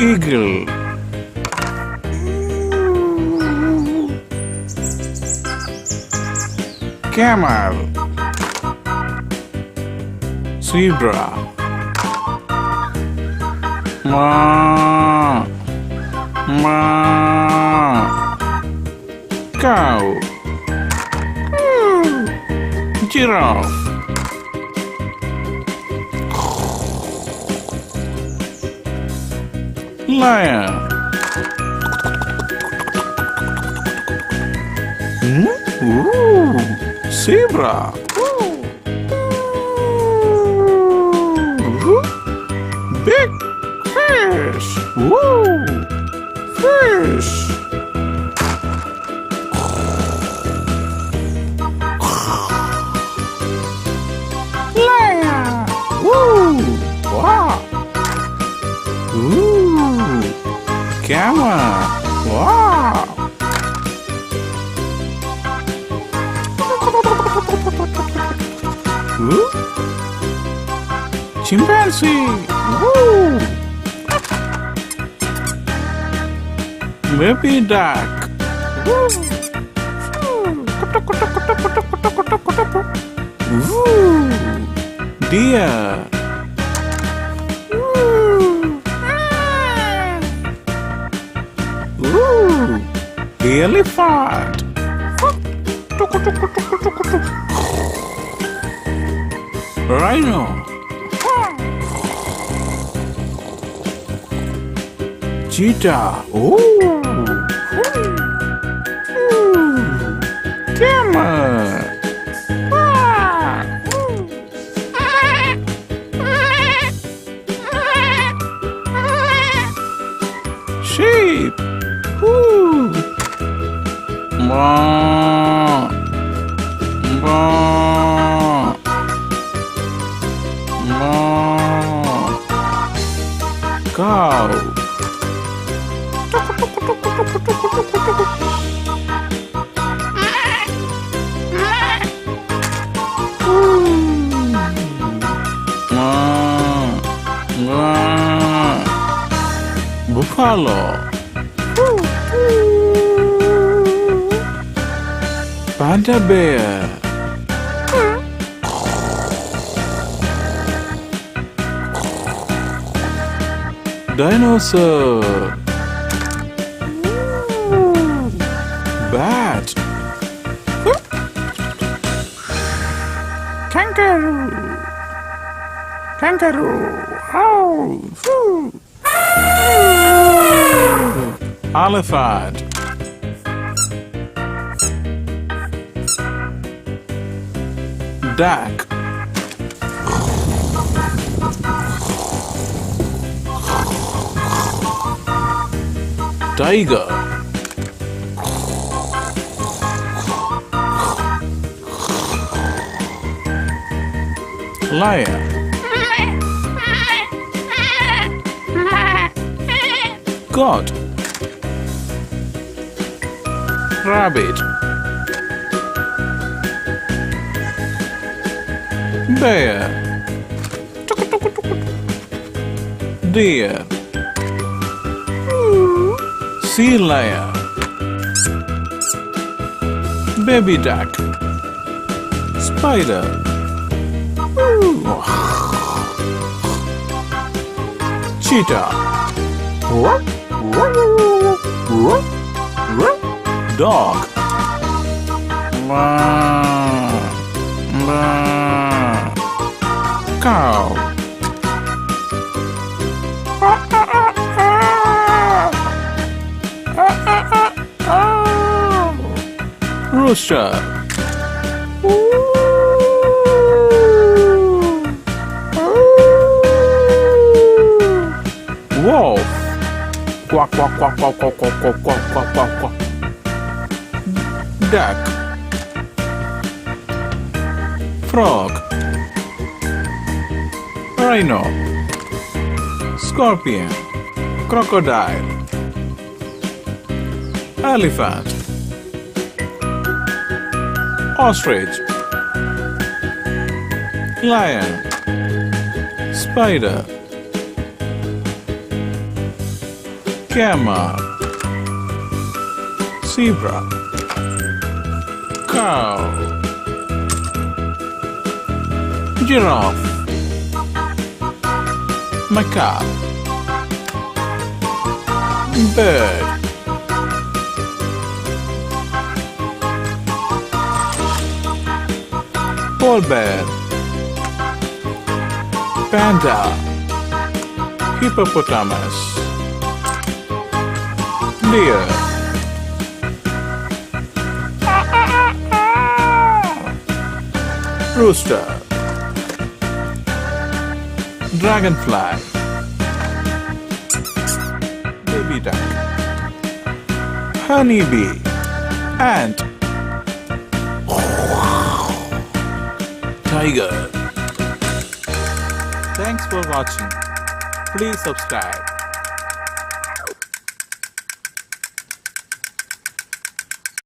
Eagle. Camel. Zebra. Ma. Cow. Giraffe. Lion. Zebra. Big fish. Fish. Lion. Wow. Camel. Wow. Chimpanzee. Baby duck. Deer. Elephant. Rhino. Cheetah. Camel. Sheep. Cow. Buffalo. Panda bear. Dinosaur. Bat. Kangaroo. Elephant. Duck. Tiger. Lion. Goat. Rabbit. Bear. Deer. Sea lion. Baby duck. Spider. Cheetah. Dog. Cow. Rooster. Wolf. Quack, quack, quack, quack, quack, quack, quack, quack, quack, quack, quack. Duck. Frog. Rhino. Scorpion. Crocodile. Elephant. Ostrich. Lion. Spider. camel, zebra, cow, giraffe, macaque, bird, polar bear, panda, hippopotamus, deer, rooster, dragonfly, baby duck, honeybee, ant, tiger. Thanks for watching. Please subscribe.